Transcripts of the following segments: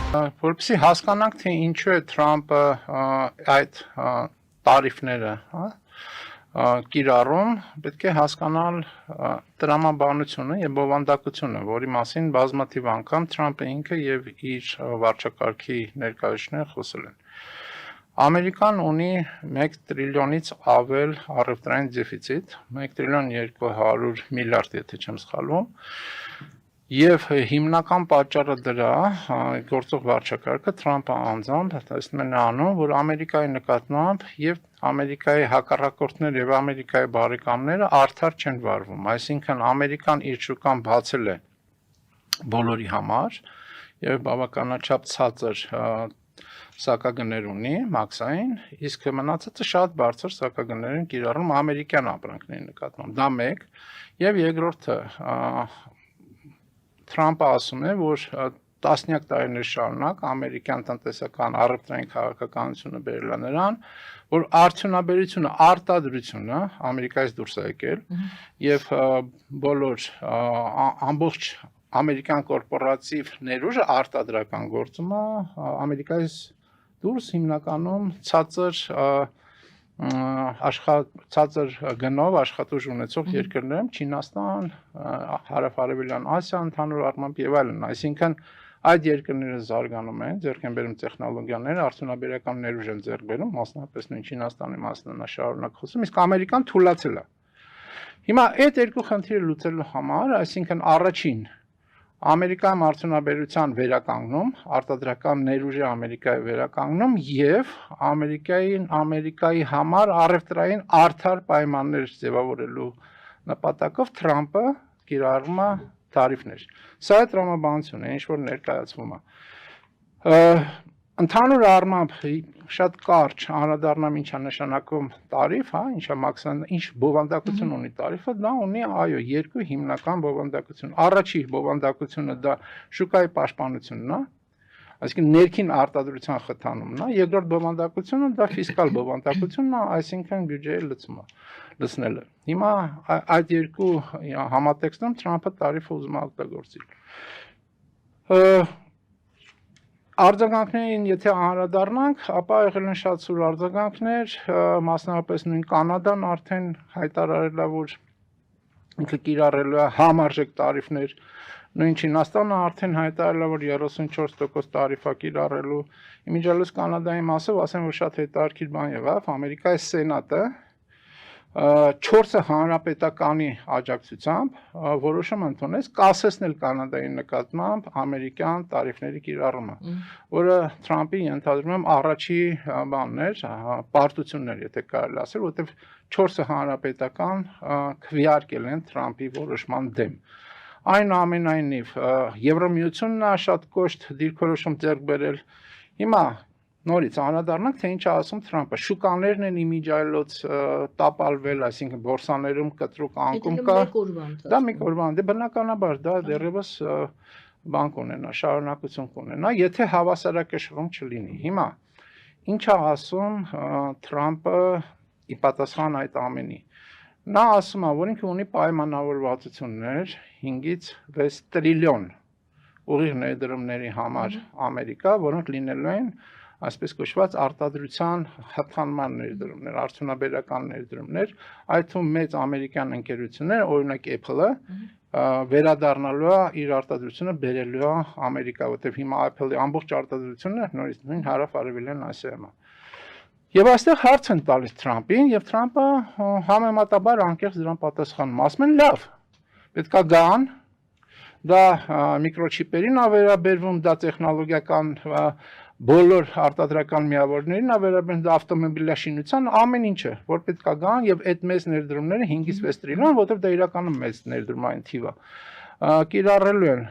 Որպեսզի հասկանանք, թե ինչու է Թրամփը այդ տարիֆները կիրառում, պետք է հասկանալ տրամաբանությունը եւ բովանդակությունը, որի մասին բազմաթիվ անգամ Թրամփը ինքը եւ իր վարչակարգի ներկայացուցիչները խոսել են։ Ամերիկան ունի 1 տրիլիոնից ավել առևտրային դեֆիցիտ, 1 տրիլիոն 200 միլիարդ, եթե չեմ սխալվում, եւ հիմնական պատճառը դրա գործող վարչակարգը Թրամփը անձամբ տեսնում է նրանում, որ Ամերիկայի նկատմամբ եւ Ամերիկայի հակառակորդներ եւ Ամերիկայի բարեկամները արդար չեն վարվում, այսինքն Ամերիկան իր շուկան բացել է բոլորի համար եւ բավականաչափ ցածր սակագներ ունի մաքսային, իսկ մնացածը շատ բարձր սակագներ են կիրառում ամերիկյան ապրանքների նկատմամբ։ Դա մեկ, եւ երկրորդը Թրամփը ասում է, որ տասնյակ տարիներ շարունակ ամերիկյան տնտեսական առևտրային քաղաքականությունը բերել է նրան, որ արդյունաբերությունը, արտադրությունը Ամերիկայից դուրս է եկել եւ բոլոր ամբողջ ամերիկյան կորպորատիվ ներուժը արտադրական գործումը Ամերիկայից դուրս հիմնականում ցածր գնով աշխատուժ ունեցող երկրներում Չինաստան, Հարավ-Արևելյան Ասիա, ընդհանուր առմամբ եւ այլն, այսինքն այդ երկրները զարգանում են, ձեռք են բերում տեխնոլոգիաներ, արդյունաբերական ներուժ են ձեռք բերում, մասնապես նույն Չինաստանի մասն է շարունակ խոսում, իսկ Ամերիկան թուլացել է։ Հիմա այդ երկու խնդիրը լուծելու համար, այսինքն առաջին Ամերիկայում արդյունաբերության վերականգնում, արտադրական ներուժի Ամերիկայի վերականգնում եւ Ամերիկայի համար առևտրային արդար պայմաններ ձևավորելու նպատակով Թրամփը կիրառում է տարիֆներ։ Սա է տրամաբանությունը, ինչ որ ներկայացվում է։ Ընդհանուր առմամբ շատ կարճ անդրադառնամ ինչա նշանակում տարիֆ, ինչա մաքսան, ինչ բովանդակություն ունի տարիֆը, դա ունի այո, երկու հիմնական բովանդակություն։ Առաջի բովանդակությունը դա շուկայի պաշտպանությունն է, այսինքն ներքին արտադրության խթանումն է, երկրորդ բովանդակությունը դա ֆիսկալ բովանդակությունն է, այսինքն բյուջեի լցնելը։ Հիմա այդ երկու համատեքստում Թրամփը տարիֆը ուզում է օգտագործել։ Արձագանքներին եթե անդրադառնանք, ապա եղել են շատ սուր արձագանքներ, մասնավորապես նույն Կանադան արդեն հայտարարել է, որ ինքը կիրառելու է համարժեք տարիֆներ, նույն Չինաստանը արդեն հայտարարել է, որ 34% տարիֆ է կիրառելու։ Իմիջիալուս Կանադայի մասով ասեմ, որ շատ հետաքրքիր բան եղավ, Ամերիկայի Սենատը 4 հանրապետականի աջակցությամբ որոշում ընդունեց կասեցնել Կանադայի նկատմամբ ամերիկյան տարիֆների կիրառումը, որը Թրամփի ենթադրում եմ առաջի բանն էր, պարտություններ, եթե կարելի ասել, որովհետև 4 հանրապետական քվեարկել են Թրամփի որոշման դեմ։ Այնուամենայնիվ, Եվրամիությունն է շատ կոշտ դիրքորոշում ձեռք բերել։ Հիմա նորից անդրադառնանք, թե ինչ է ասում Թրամփը։ Շուկաներն են իմիջիայլոց տապալվել, այսինքն բորսաներում կտրուկ անկում կա։ Դա մի օրվան, դե բնականաբար դա դեռևս բան կունենա, շարունակություն կունենա, եթե հավասարակշռում չլինի։ Հիմա ինչ է ասում Թրամփը ի պատասխան այդ ամենի։ Նա ասում է, որ ինքը ունի պայմանավորվածություններ 5-ից 6 տրիլիոն ուղիղ ներդրումների համար Ամերիկա, որոնք լինելու են այսպես կոչված արտադրության հատկանման ներդրումներ, արդյունաբերական ներդրումներ, այդ թվում մեծ ամերիկյան ընկերություններ, օրինակ Apple-ը վերադառնալու է իր արտադրությունը բերելու է Ամերիկա, որտեղ հիմա Apple-ի ամբողջ արտադրությունը նորից նույն հարավ-արևելյան Ասիայում է։ Եվ այստեղ հարց են տալիս Թրամփին, եւ Թրամփը համեմատաբար անկեղծ դրան պատասխանում, ասում են լավ, պետքա գան, դա միկրոչիպերին է վերաբերվում, դա տեխնոլոգիական բոլոր արտադրական միավորներին է վերաբերվում, դա ավտոմոբիլաշինության ամեն ինչը, որ պետքա գան եւ այդ մեծ ներդրումները 5-ից 6 տրիլիոն, որովհետեւ դա իրականում մեծ ներդրումային թիվ է, կիրառելու են։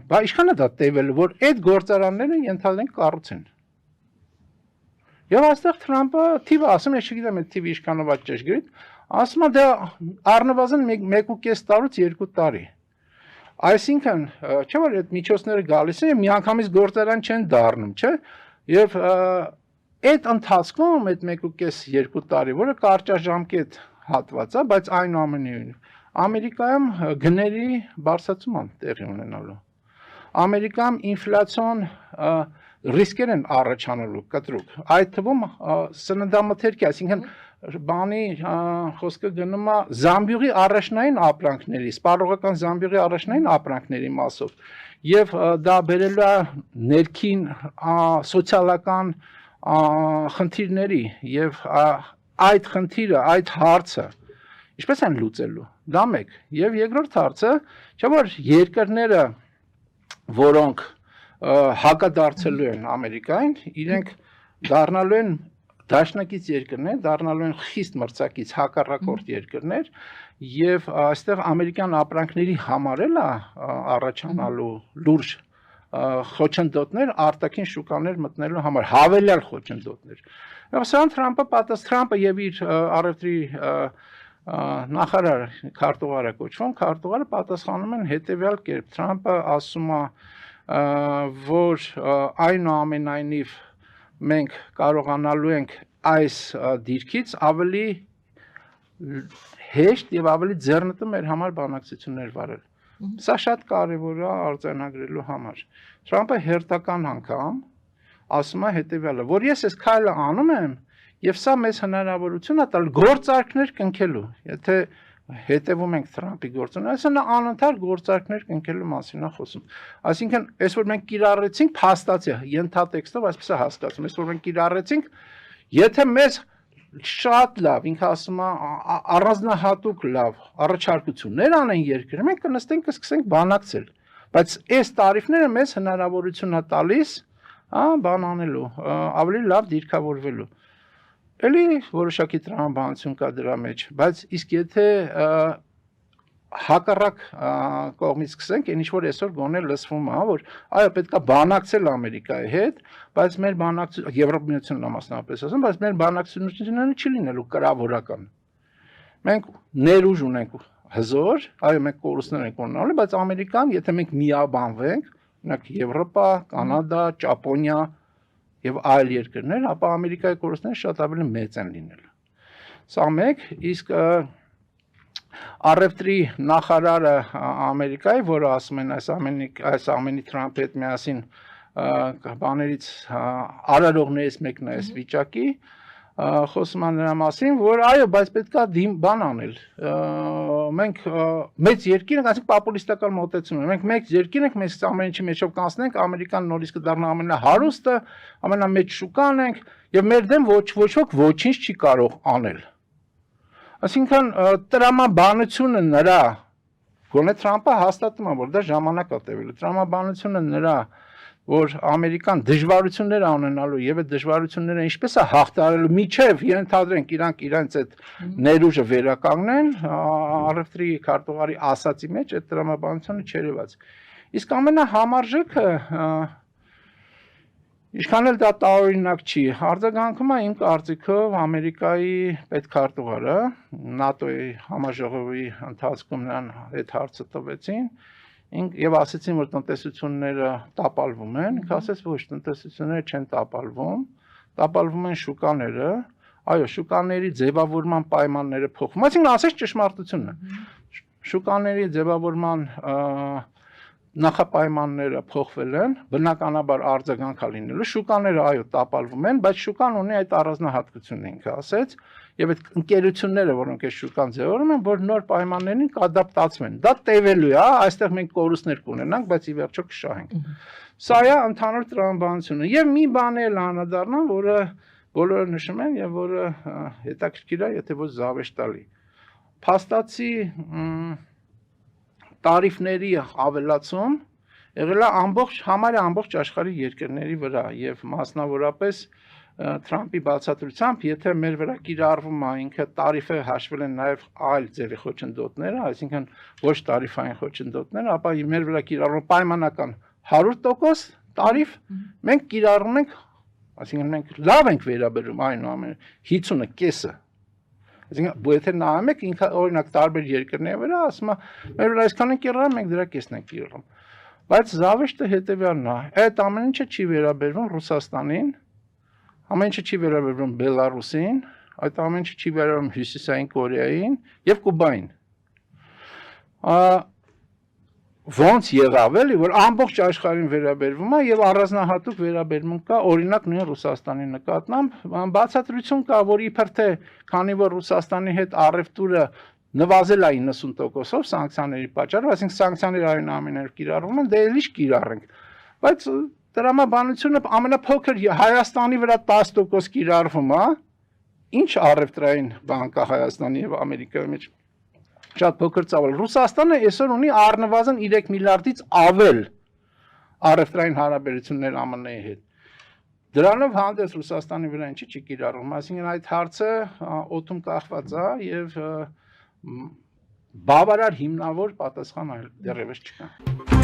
Բա ինչքան է դա տևելու, որ այդ գործարանները ենթադրենք կառուցեն։ Եվ այստեղ Թրամփը թիվը ասում, ես չգիտեմ այդ թիվը ինչքանով է ճշգրիտ, ասում է դա առնվազն 1.5 տարուց 2 տարի։ Այսինքն, չէ՞ որ այդ միջոցները գալիս են եւ միանգամից գործարան չեն դառնում, չէ՞։ Եվ այդ ընթացքում այդ 1.5-2 տարի, որը կարճաժամկետ հատված է, բայց այնուամենայնիվ Ամերիկայում գների բարձրացում է տեղի ունենալու։ Ամերիկայում ինֆլյացիոն ռիսկեր են առաջանալու կտրուկ։ Այդ թվում սննդամթերքի, այսինքն բանի խոսքը գնում է Զամբյուղի առաջնային ապրանքների, սպառողական Զամբյուղի առաջնային ապրանքների մասով, եւ դա բերելու է ներքին սոցիալական խնդիրների եւ այդ խնդիրը, այդ հարցը ինչպես են լուծելու։ Դա մեկ։ Եվ երկրորդ հարցը, չէ՞ որ երկրները, որոնք հակադարձելու են Ամերիկային, իրենք դառնալու են դաշնակից երկրներ, դառնալու են խիստ մրցակից հակառակորդ երկրներ եւ այստեղ ամերիկյան ապրանքների համար էլ առաջանալու լուրջ խոչընդոտներ արտաքին շուկաներ մտնելու համար, հավելյալ խոչընդոտներ։ Սրանց Թրամպը եւ իր առևտրի նախարար քարտուղարը կոչվում, քարտուղարը պատասխանում են հետեւյալ կերպ։ Թրամպը ասում է, որ այնուամենայնիվ մենք կարողանալու ենք այս դիրքից ավելի հեշտ եւ ավելի ձեռնտու մեր համար բանակցություններ վարել։ Սա շատ կարեւոր է արձանագրելու համար։ Թրամպը հերթական անգամ ասում է հետեւյալը, որ ես այս քայլը անում եմ եւ սա մեզ հնարավորություն է տալ գործարքներ կնքելու։ Եթե հետևում ենք Թրամպի գործունեությանը, այսինքն նա անընդհատ գործարքներ կնքելու մասին է խոսում։ Այսինքն, այսօր մենք կիրառեցինք փաստացի ենթատեքստով, այսպես է հասկացում, այսօր մենք կիրառեցինք, եթե մեզ շատ լավ, ինքը ասում է առանձնահատուկ լավ առաջարկություններ անեն երկրը, մենք կնստենք կսկսենք բանակցել, բայց այս տարիֆները մեզ հնարավորություն է տալիս, բան անելու, ավելի լավ դիրքավորվելու։ Էլի որոշակի տրամաբանություն կա դրա մեջ, բայց իսկ եթե հակառակ կողմից սկսենք, այն ինչ որ այսօր գոնե լսվում է, որ այո, պետք է բանակցել Ամերիկայի հետ, բայց մեր բանակցությունը Եվրոպայի միությունն է մասնավորապես ասում, բայց մեր բանակցությունները չի լինելու կրավորական։ Մենք ներուժ ունենք հզոր, այո, մենք կորուստներ ենք ունենալու, բայց Ամերիկան, եթե մենք միաբանվենք, օրինակ Եվրոպա, Կանադա, Ճապոնիա եւ այլ երկրներ, ապա Ամերիկայի կորուստները շատ ավելի մեծ են լինելու։ Սա մեկ, իսկ առևտրի նախարարը Ամերիկայի, որը ասում են այս ամենի Թրամփի հետ միասին բաներից արարողներից մեկն է այս վիճակի, խոսում են նրա մասին, որ այո, բայց պետք է բան անել։ Մենք մեծ երկիր ենք, այսինքն պոպուլիստական մոտեցում ենք։ Մենք մեծ երկիր ենք, մենք ամեն ինչի մեջով կանցնենք, Ամերիկան նորից կդառնա ամենահարուստը, ամենամեծ շուկան ենք, եւ մեր դեմ ոչ ոք ոչինչ չի կարող անել։ Այսինքն տրամաբանությունը նրա, գոնե Թրամփը հաստատում է, որ դա ժամանակ է տևելու, տրամաբանությունը նրա, որ Ամերիկան դժվարություններ ունենալու եւ այդ դժվարությունները ինչպես է հաղթարելու միջև ենթադրենք իրանք իրենց այդ ներուժը վերականգնեն, առևտրի քարտուղարի ասացի մեջ այդ տրամաբանությունը չերևաց։ Իսկ ամենահամարժեքը ինչքան էլ դա տարօրինակ չի, արձագանքում է իմ կարծիքով Ամերիկայի պետքարտուղարը, ՆԱՏՕ-ի համաժողովի ընթացքում նրան այդ հարցը տվեցին, եւ ասեցին, որ տնտեսությունները տապալվում են, ինքը ասեց, ոչ, տնտեսությունները չեն տապալվում են շուկաները, այո, շուկաների ձևավորման պայմանները փոխվում, այսինքն ասեց ճշմարտությունը, շուկաների ձևավորման նախապայմանները փոխվել են, բնականաբար արձագանք է լինելու, շուկաները այո տապալվում են, բայց շուկան ունի այդ առանձնահատկությունն ինքը ասեց, եւ այդ ընկերությունները, որոնք այս շուկան ձևավորում են, որ նոր պայմաններին կադապտացվեն։ Դա տևելու է, այստեղ մենք կորուստներ կունենանք, բայց ի վերջո կշահենք։ Սա է ընդհանուր տրամաբանությունը։ Եվ մի բան էլ անդրադառնամ, որը բոլորը նշում են եւ որը հետաքրքիր է, եթե ոչ զավեշտալի։ Փաստացի տարիֆների ավելացում եղել է ամբողջ աշխարհի երկրների վրա եւ մասնավորապես Թրամփի բացատրությամբ, եթե մեր վրա կիրառվում է ինքը տարիֆը հաշվել են նաեւ այլ ձևի խոչընդոտները, այսինքն ոչ տարիֆային խոչընդոտները, ապա մեր վրա կիրառվում պայմանական 100% տարիֆ, մենք կիրառում ենք, այսինքն մենք լավ ենք վերաբերում այնուամենայնիվ 50-ը կեսը։ Այսինքն եթե նայում եք ինքը օրինակ տարբեր երկրների վրա ասում է մեր վրա այսքան են կիրառում, մենք դրա կեսն ենք կիրառում։ Բայց զավեշտը հետեւյալն է, այդ ամեն ինչը չի վերաբերվում Ռուսաստանին, ամեն ինչը չի վերաբերվում Բելարուսին, այդ ամեն ինչը չի վերաբերվում Հյուսիսային Կորեային եւ Կուբային։ ոնց եղավ էլի, որ ամբողջ աշխարհին վերաբերվում է եւ առանձնահատուկ վերաբերմունք կա օրինակ նույն Ռուսաստանի նկատմամբ, բացատրություն կա, որ իբր թե քանի որ Ռուսաստանի հետ առևտուրը նվազել է 90%-ով սանկցիաների պատճառով, այսինքն սանկցիաները այնուամենայնիվ կիրառվում են, դե էլի կիրառենք, բայց տրամաբանությունը ամենափոքր Հայաստանի վրա 10% կիրառվում է, ինչ առևտրային բան կա Հայաստանի եւ Ամերիկայի մեջ շատ փոքր ծավալ։ Ռուսաստանը այսօր ունի առնվազն 3 միլիարդից ավել առևտրային հարաբերություններ ԱՄՆ-ի հետ։ Դրանով հանդերձ Ռուսաստանի վրա ինչի՞ չի կիրառվում, այսինքն այդ հարցը օդում կախված է եւ բավարար հիմնավոր պատասխան այլ դեռևս չկա։